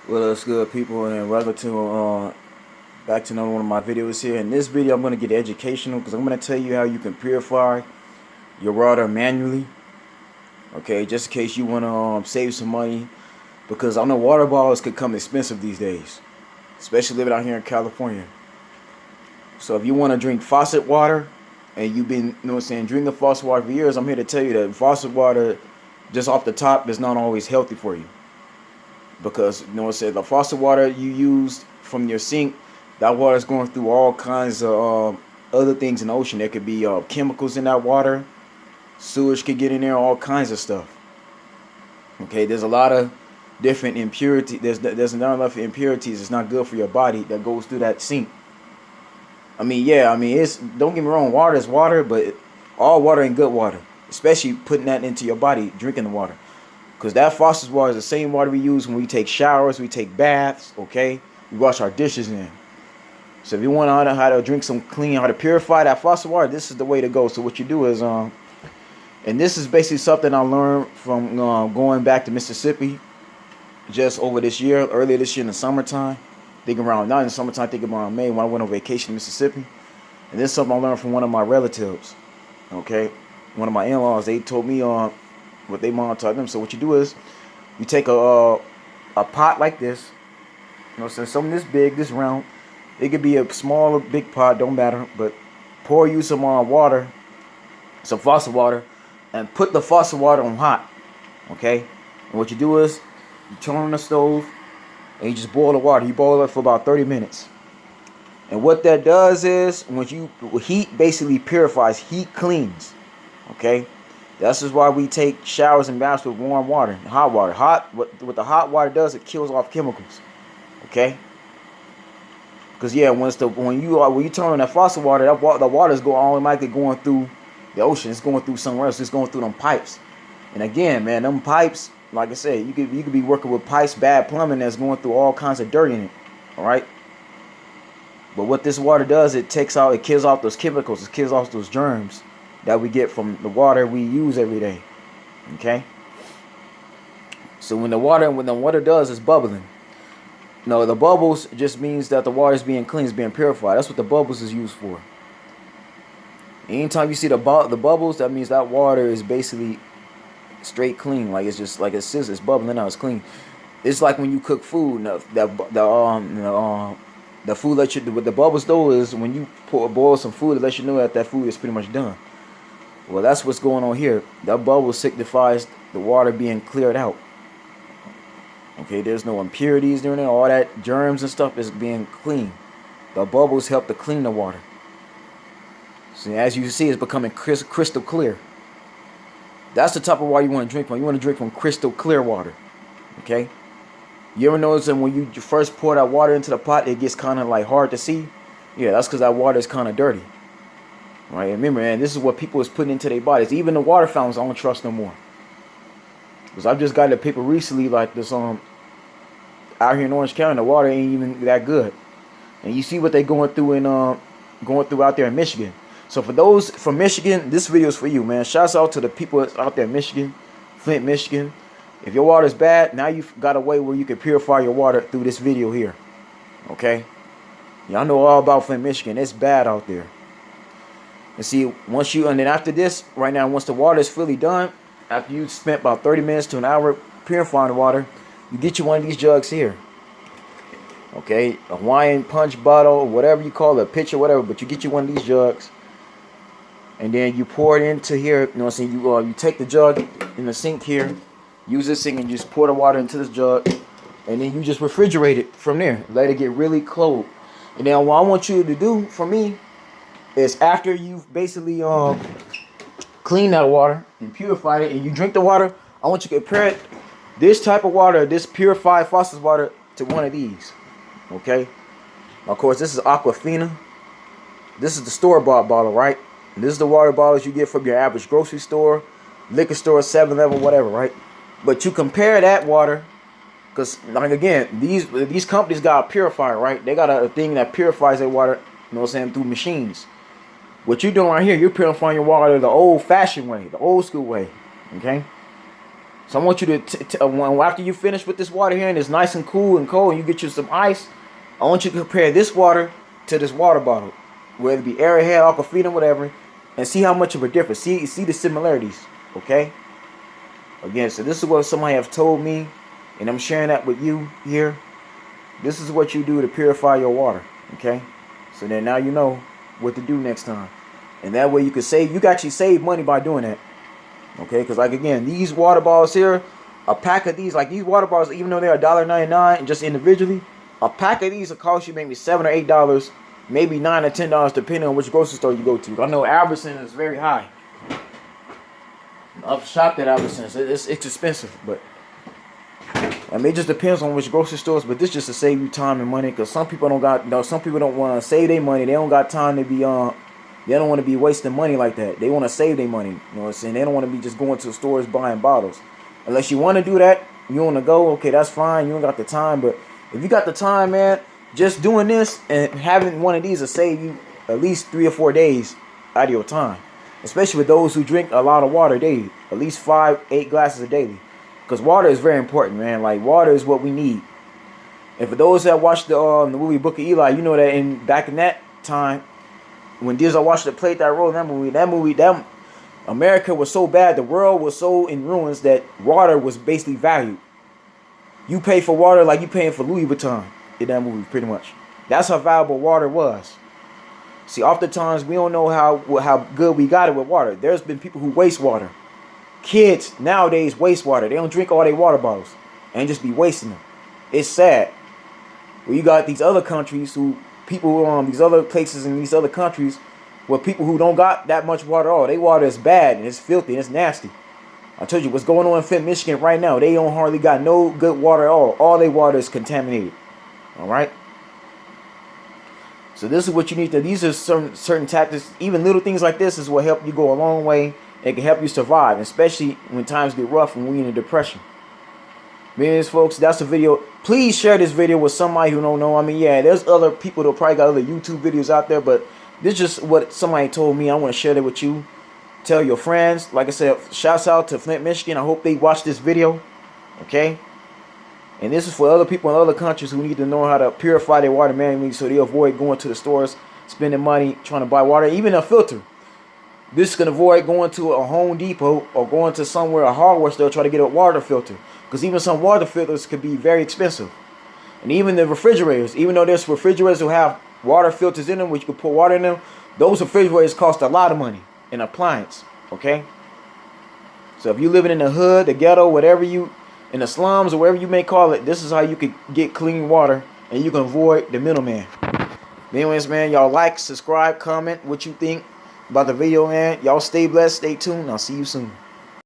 Well, it's good, people, and welcome to back to another one of my videos here. In this video, I'm going to get educational because I'm going to tell you how you can purify your water manually. Okay, just in case you want to save some money, because I know water bottles could come expensive these days, especially living out here in California. So if you want to drink faucet water, and you've been, drinking faucet water for years, I'm here to tell you that faucet water, just off the top, is not always healthy for you. Because the faucet water you use from your sink, that water is going through all kinds of other things in the ocean. There could be chemicals in that water, sewage could get in there, all kinds of stuff. Okay, there's a lot of different impurities. There's not enough impurities. It's not good for your body that goes through that sink. It's, don't get me wrong, water is water, but all water ain't good water, especially putting that into your body, drinking the water. Because that faucet water is the same water we use when we take showers, we take baths, okay? We wash our dishes in. So if you want to know how to drink some clean, how to purify that faucet water, this is the way to go. So what you do is, and this is basically something I learned from going back to Mississippi just over this year, earlier this year in the summertime. Not in the summertime, around May when I went on vacation to Mississippi. And this is something I learned from one of my relatives, okay? One of my in-laws, they told me what they mom taught them. So what you do is you take a pot like this, something this big, this round. It could be a small or big pot, don't matter, but pour you some water, some faucet water, and put the faucet water on hot, okay? And what you do is you turn on the stove and you just boil the water. You boil it for about 30 minutes. And what that does is, heat basically purifies, heat cleans, okay? This is why we take showers and baths with warm water, hot water. What the hot water does, it kills off chemicals. Okay? Because when you turn on that faucet water, the water is automatically going through the ocean. It's going through somewhere else. It's going through them pipes. And again, man, them pipes, like I said, you could be working with pipes, bad plumbing that's going through all kinds of dirt in it. All right? But what this water does, it kills off those chemicals. It kills off those germs that we get from the water we use every day. Okay? So when the water does is bubbling. No, the bubbles just means that the water is being cleansed, being purified. That's what the bubbles is used for. Anytime you see the bubbles, that means that water is basically straight clean. Like it's just like it says, it's bubbling out, it's clean. It's like when you cook food. The food lets you. What the bubbles though is when you boil some food, it lets you know that food is pretty much done. Well, that's what's going on here. That bubble signifies the water being cleared out. Okay, there's no impurities during it. All that germs and stuff is being clean. The bubbles help to clean the water. So as you see, it's becoming crystal clear. That's the type of water you want to drink from. You want to drink from crystal clear water. Okay? You ever notice that when you first pour that water into the pot, it gets kind of like hard to see? Yeah, that's because that water is kind of dirty. Right, remember, man, this is what people is putting into their bodies. Even the water fountains, I don't trust no more. Because I've just got a paper recently like this out here in Orange County, the water ain't even that good. And you see what they going through out there in Michigan. So for those from Michigan, this video is for you, man. Shouts out to the people out there in Michigan, Flint, Michigan. If your water is bad, now you've got a way where you can purify your water through this video here. Okay? Y'all know all about Flint, Michigan. It's bad out there. And see, and then after this, right now, once the water is fully done, after you spent about 30 minutes to an hour purifying the water, you get you one of these jugs here. Okay, a Hawaiian punch bottle, whatever you call it, a pitcher, whatever, but you get you one of these jugs. And then you pour it into here, you take the jug in the sink here, use this thing and just pour the water into this jug. And then you just refrigerate it from there. Let it get really cold. And then what I want you to do for me is after you've basically cleaned that water and purified it and you drink the water, I want you to compare this type of water, this purified faucet water, to one of these. Okay? Of course, this is Aquafina. This is the store-bought bottle, right? And this is the water bottles you get from your average grocery store, liquor store, 7-Eleven, whatever, right? But you compare that water, because, like, again, these companies got a purifier, right? They got a thing that purifies their water, through machines. What you're doing right here, you're purifying your water the old-fashioned way, the old-school way, okay? So I want you to, after you finish with this water here and it's nice and cool and cold and you get you some ice, I want you to compare this water to this water bottle, whether it be Airhead, Aquafina, whatever, and see how much of a difference. See the similarities, okay? Again, so this is what somebody have told me, and I'm sharing that with you here. This is what you do to purify your water, okay? So then now you know what to do next time. And that way you can save, you can actually save money by doing that. Okay, because like again, these water bottles here, a pack of these, like these water bottles, even though they're $1.99 just individually, a pack of these will cost you maybe $7 or $8, maybe $9 or $10, depending on which grocery store you go to. I know Albertsons is very high. I've shopped at Albertsons. It's expensive, but I mean, it just depends on which grocery stores. But this just to save you time and money, because some people don't got, some people don't want to save their money. They don't got time to be They don't want to be wasting money like that. They want to save their money. You know what I'm saying? They don't want to be just going to the stores buying bottles. Unless you want to do that, you want to go, okay, that's fine. You don't got the time. But if you got the time, man, just doing this and having one of these will save you at least 3 or 4 days out of your time. Especially with those who drink a lot of water daily. At least 5-8 glasses a daily. Because water is very important, man. Like, water is what we need. And for those that watched the movie Book of Eli, you know that back in that time, when Denzel Washington played that role in that movie, America was so bad, the world was so in ruins that water was basically valued. You pay for water like you paying for Louis Vuitton in that movie, pretty much. That's how valuable water was. See, oftentimes we don't know how good we got it with water. There's been people who waste water. Kids nowadays waste water. They don't drink all their water bottles and just be wasting them. It's sad. Well, you got these other countries people these other places in these other countries where people who don't got that much water at all. They water is bad and it's filthy and it's nasty. I told you what's going on in Flint, Michigan right now. They don't hardly got no good water at all. All their water is contaminated. All right. So this is what you need to. These are certain tactics. Even little things like this is what help you go a long way. It can help you survive, especially when times get rough and we're in a depression. Millions, folks, that's the video. Please share this video with somebody who don't know. I mean, yeah, there's other people that probably got other YouTube videos out there, but this is just what somebody told me. I want to share that with you. Tell your friends. Like I said, shouts out to Flint, Michigan. I hope they watch this video. Okay? And this is for other people in other countries who need to know how to purify their water manually so they avoid going to the stores, spending money trying to buy water, even a filter. This can avoid going to a Home Depot or going to somewhere, a hardware store, try to get a water filter. Because even some water filters could be very expensive. And even the refrigerators, even though there's refrigerators who have water filters in them, which you can put water in them, those refrigerators cost a lot of money. An appliance, okay? So if you're living in the hood, the ghetto, whatever in the slums or wherever you may call it, this is how you could get clean water and you can avoid the middleman. Anyways, man, y'all like, subscribe, comment what you think about the video, man. Y'all stay blessed, stay tuned. I'll see you soon.